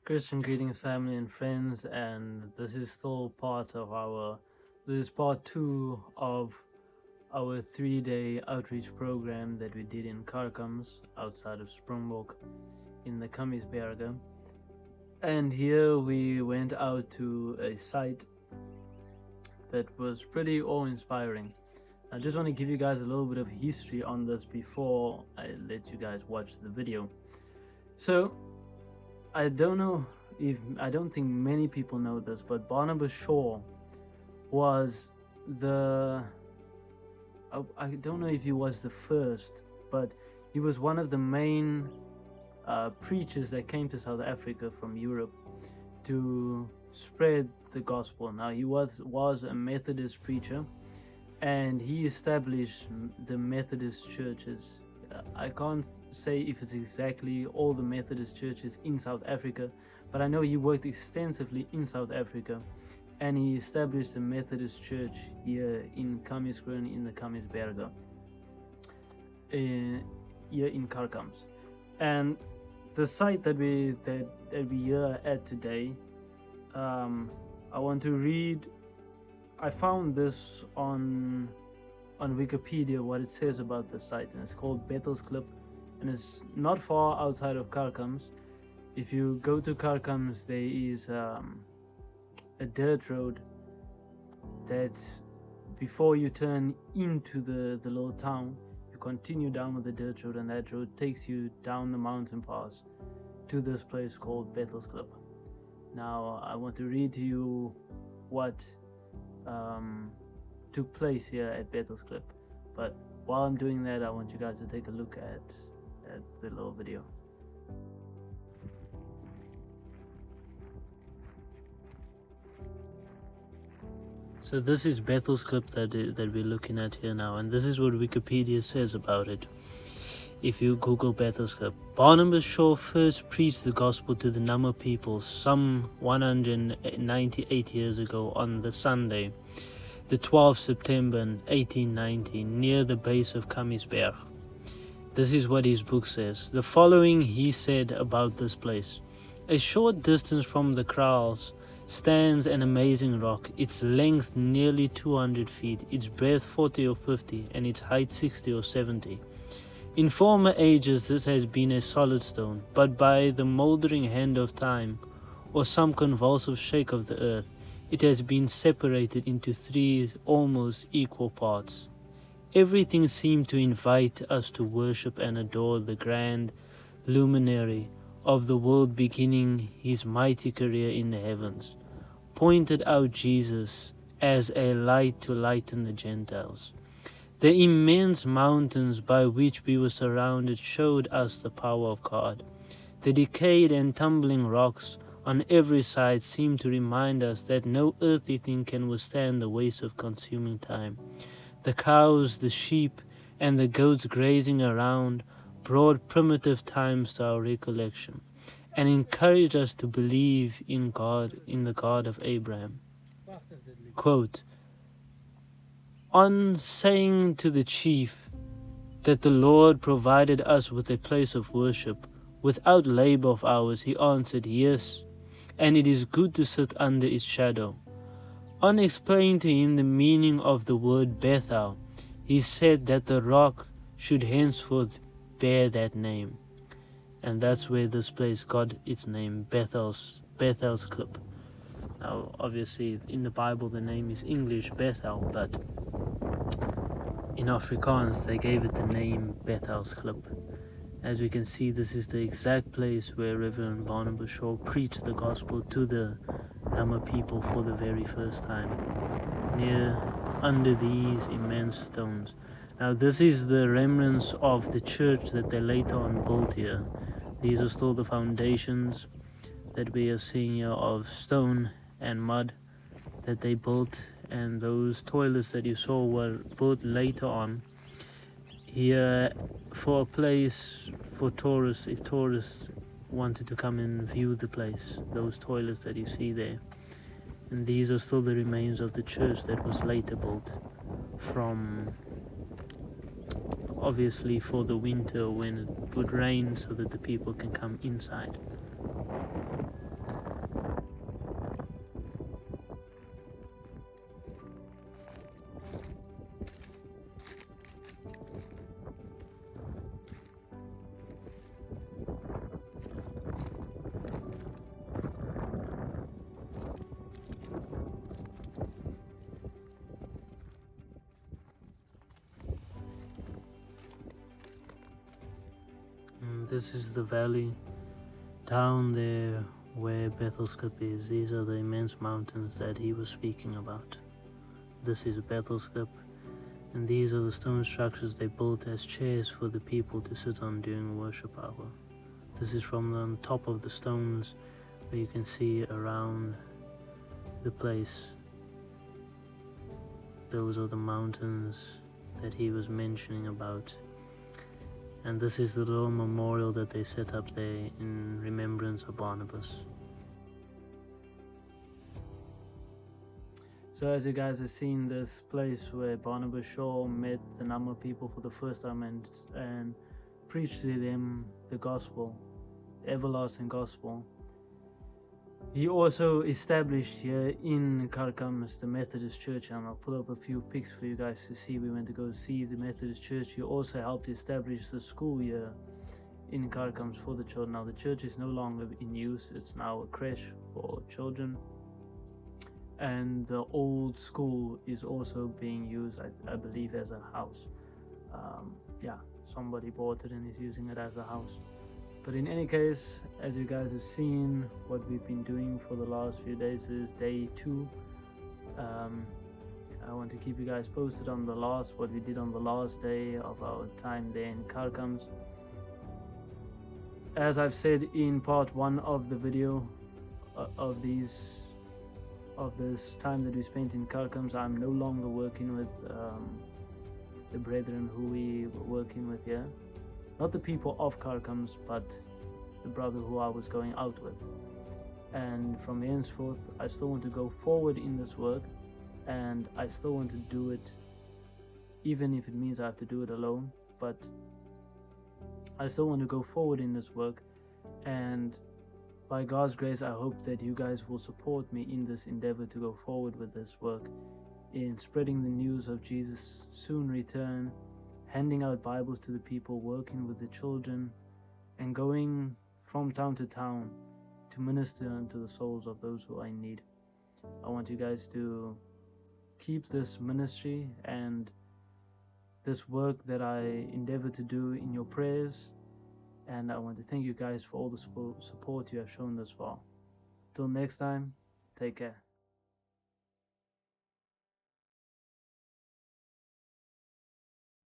Christian greetings, family and friends, and this is part 2 of our 3-day outreach program that we did in Kharkams, outside of Springbok, in the Kamisberge. And here we went out to a site that was pretty awe-inspiring. I just want to give you guys a little bit of history on this before I let you guys watch the video. So, I don't think many people know this, but Barnabas Shaw was I don't know if he was the first, but he was one of the main preachers that came to South Africa from Europe to spread the gospel. Now, he was a Methodist preacher, and he established the Methodist churches. I can't say if it's exactly all the Methodist churches in South Africa, but I know he worked extensively in South Africa, and he established the Methodist church here in Kamisgrön in the Kamisberge, here in Kharkams. And the site that we are at today, I want to read. I found this on Wikipedia, what it says about the site, and it's called Bethel's Klip, and it's not far outside of Kharkams. If you go to Kharkams, there is a dirt road that, before you turn into the little town, you continue down with the dirt road, and that road takes you down the mountain pass to this place called Bethel's Klip. Now, I want to read to you what took place here at Bethel's Klip, but while I'm doing that, I want you guys to take a look at the little video. So this is Bethel's Klip that we're looking at here now, and this is what Wikipedia says about it. If you Google Bethel's Klip, Barnabas Shaw first preached the gospel to the Nama people some 198 years ago on the Sunday, the 12th September 1890, near the base of Kamisberg. This is what his book says. The following he said about this place: a short distance from the kraals stands an amazing rock, its length nearly 200 feet, its breadth 40 or 50, and its height 60 or 70. In former ages this has been a solid stone, but by the mouldering hand of time, or some convulsive shake of the earth, it has been separated into 3 almost equal parts. Everything seemed to invite us to worship and adore the grand luminary of the world, beginning his mighty career in the heavens, pointed out Jesus as a light to lighten the Gentiles. The immense mountains by which we were surrounded showed us the power of God. The decayed and tumbling rocks on every side seemed to remind us that no earthly thing can withstand the waste of consuming time. The cows, the sheep, and the goats grazing around brought primitive times to our recollection, and encouraged us to believe in God, in the God of Abraham. Quote, on saying to the chief that the Lord provided us with a place of worship without labor of ours, he answered, yes, and it is good to sit under its shadow. On explaining to him the meaning of the word Bethel, he said that the rock should henceforth bear that name. And that's where this place got its name, Bethel's Klip. Now, obviously, in the Bible, the name is English Bethel, but in Afrikaans, they gave it the name Bethel's Klip. As we can see, this is the exact place where Reverend Barnabas Shaw preached the gospel to the Nama people for the very first time, under these immense stones. Now, this is the remnants of the church that they later on built here. These are still the foundations that we are seeing here of stone and mud that they built, and those toilets that you saw were built later on here for a place for tourists, if tourists wanted to come and view the place, those toilets that you see there. And these are still the remains of the church that was later built from, obviously, for the winter when it would rain, so that the people can come inside. this is the valley down there where Bethel's Clip is. These are the immense mountains that he was speaking about. This is Bethel's Clip, and these are the stone structures they built as chairs for the people to sit on during worship hour. This is from the top of the stones where you can see around the place. Those are the mountains that he was mentioning about. And this is the little memorial that they set up there in remembrance of Barnabas. So as you guys have seen, this place where Barnabas Shaw met the number of people for the first time and preached to them the gospel, the everlasting gospel. He also established here in Kharkams the Methodist Church, and I'll pull up a few pics for you guys to see. We went to go see the Methodist Church. He also helped establish the school here in Kharkams for the children. Now the church is no longer in use, it's now a creche for children. And the old school is also being used, I believe, as a house. Yeah, somebody bought it and is using it as a house. But in any case, as you guys have seen, what we've been doing for the last few days is day 2. I want to keep you guys posted on what we did on the last day of our time there in Kharkams. As I've said in part 1 of the video of this time that we spent in Kharkams, I'm no longer working with the brethren who we were working with here. Not the people of Kharkams, but the brother who I was going out with. And from henceforth, I still want to go forward in this work, and I still want to do it, even if it means I have to do it alone. But I still want to go forward in this work, and by God's grace, I hope that you guys will support me in this endeavor to go forward with this work, in spreading the news of Jesus' soon return, handing out Bibles to the people, working with the children, and going from town to town to minister unto the souls of those who are in need. I want you guys to keep this ministry and this work that I endeavor to do in your prayers, and I want to thank you guys for all the support you have shown thus far. Till next time, take care.